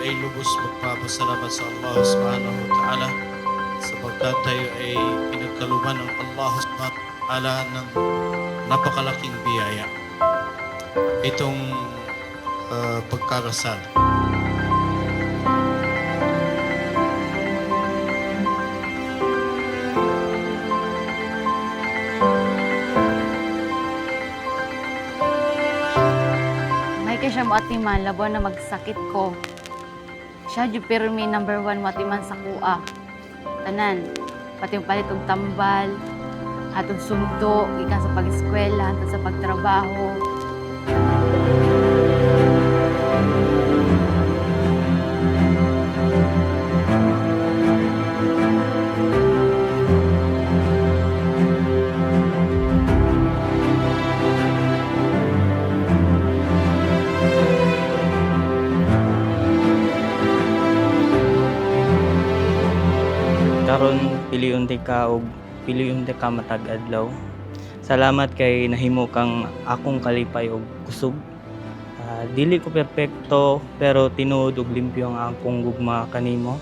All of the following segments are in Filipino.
ay lubos magpapasalamat sa Allah subhanahu wa ta'ala sapagkat tayo ay pinagkaluban ng Allah subhanahu wa ta'ala ng napakalaking biyaya. Itong pagkarasal. May kay siya mo atiman, labuan na magsakit ko. Siya di pero may number 1 mo atiman sa kuha. Tanan, pati yung palit og tambal, hatong sundo, ikan sa pag-eskwela, hatong sa pagtrabaho. Karon piliyon ti ka matag adlaw. Salamat kay nahimo kang akong kalipay og kusog. Dili ko perpekto pero tinuod og limpyo ang akong gugma kanimo.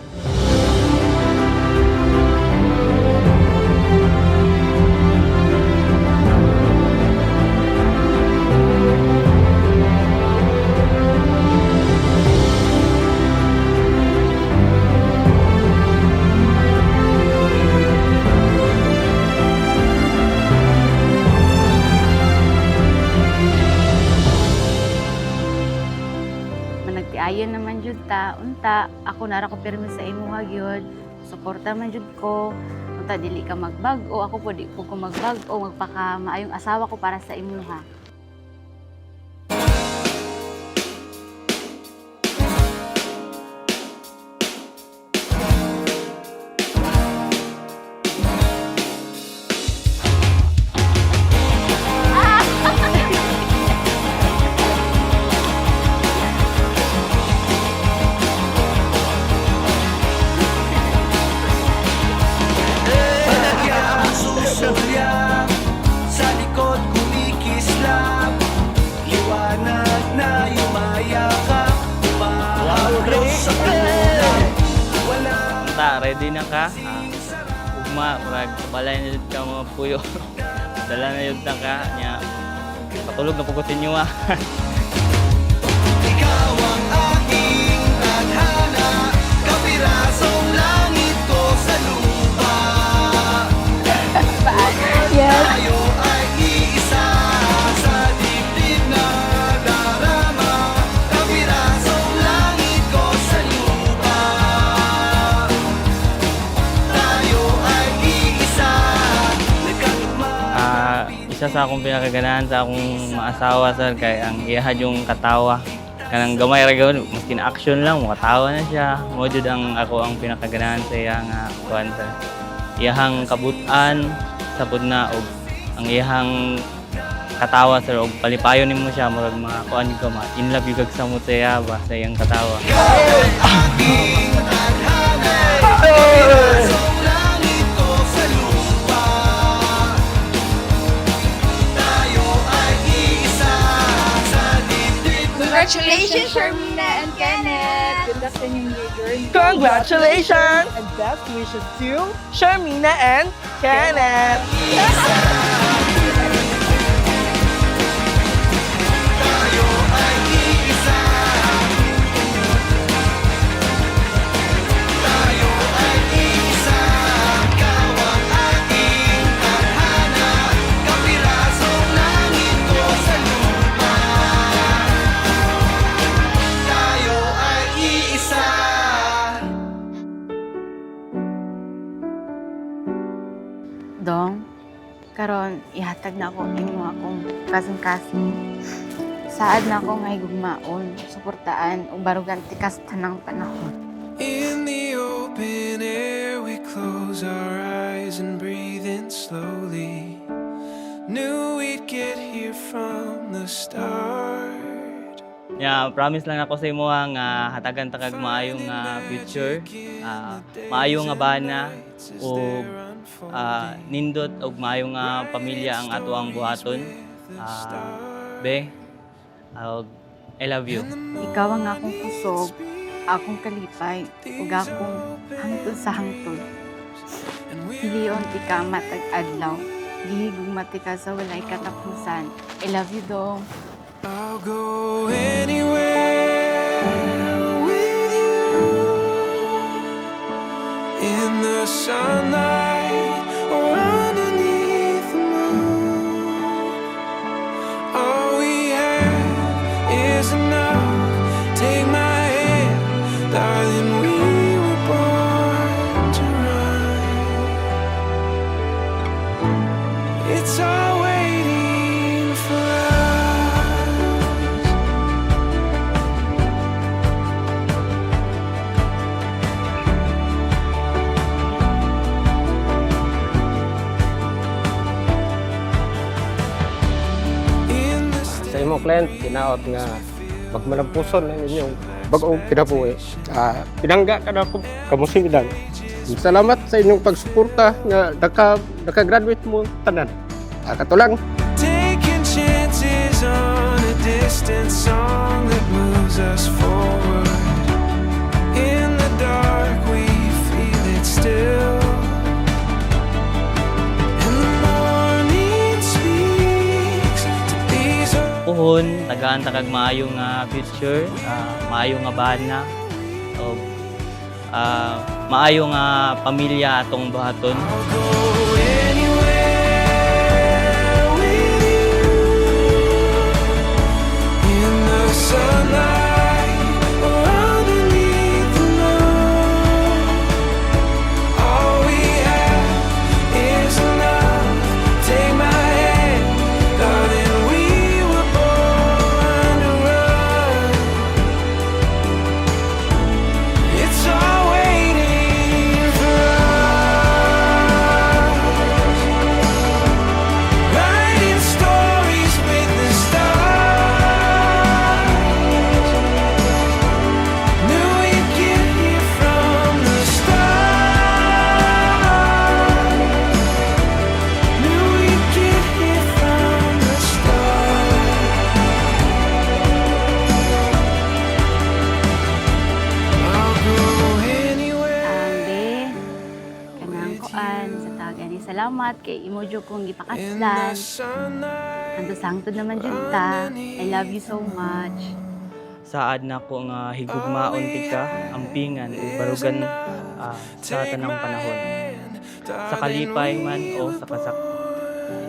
Managtiayon naman jud ta, unta ako nara ko pirmi sa imuha gyud. Suporta man jud ko. Unta dili ka magbag-o, ako po di ko magbag-o, magpaka maayong asawa ko para sa imuha. Sa likod kumikislap, liwanag na yumayakap, umaharap sa ulap. Ta, ready na ka? Ugma, murag kabalay na jud ka mga puyo. Dala na jud ta ka nya. Patulog na pugutin niyo Ikaw ang aking tadhana, kapirasong langit ko sa lupa. Tayo ay iisa sa dibdib na darama, kapirasong langit ko sa lupa. Tayo ay iisa, nagkatugma. Isa sa akong pinakaganahan sa akong maasawa sir kay ang iyahad yung katawa. Kanang gamay ra gyud maskin action lang makatawa na siya. Mo jud ang ako ang pinakaganahan sa iya nga kuan sir. Iyahang kabutan sapud na og ang iyahang katawa sir og palipayon nimo siya murag mga kuan ka ma in love yung sa mo sa iya ba sa iyang katawa. Aking tadhana, kapirasong langit ko sa lupa. Tayo ay iisa sa dibdib na Congratulations, Sharmina and Kenneth! Good luck sa inyong new journey. Congratulations and best wishes to Sharmina and Kenneth. tayo ay iisa. Tayo ay iisa. Ikaw ang aking tadhana, kapirasong langit ko sa lupa. Tayo ay iisa. Dong, karon ihatag na ako imo akong kasing-kasing. Saad na ako nga higugmaon, suportaan ug barugan tikas tanang panahon. In the open air, we close our eyes and breathe in slowly. Knew we'd get here from the start. Yeah, promise lang ako sa imo nga hatagan ta kag maayong future. Maayong nga bana o nindot og maayong pamilya ang ato ang buhaton. Be, I love you. Ikaw ang akong kusog, akong kalipay ug akong hangtod sa hangtod. Hiliyon ti ka matag adlaw. Gihigugma ti ka sa walay katapusan. I love you, Dong. I'll go anywhere with you in the sunlight or underneath the moon. All we have is enough. Take my hand, darling. We were born to run. It's all waiting for us. In the Sa imong client, tinaot nga magmanampuson ang inyong bagong kinabuhi. Pinangga ka na ako kamusingidan. Salamat sa inyong pagsuporta nga naka-graduate mo tanan. Katulang. taking chances on a distant song that moves us forward. In the dark, we feel it still. And the morning speaks to these Puhon, tagaan ta kag maayo nga future, maayo nga bana, o maayo nga pamilya atong buhaton. I'll go anywhere with you in the sunlight or underneath the moon. All we have is enough. Take my hand, darling. We were born to run. It's all waiting for us. Writing stories with the stars. Knew we'd get here from the start. Knew we'd get here from the start. I'll go anywhere. Kanang kuan sa taga ni salamat kay imo jud kong In the gipakaslan. sunlight. Hangtod sa hangtod naman jud ta. I love you so much. Saad na ko nga higugmaon ti ka, ampingan ug barugan sa tanang panahon. Sa kalipay man o sa kasak.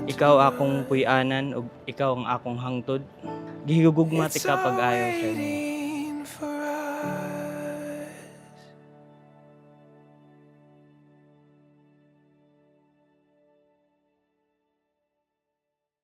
Ikaw akong puy-anan ug ikaw ang akong hangtod. Gihigugma ti ka pag-ayo sa inyo. Waiting for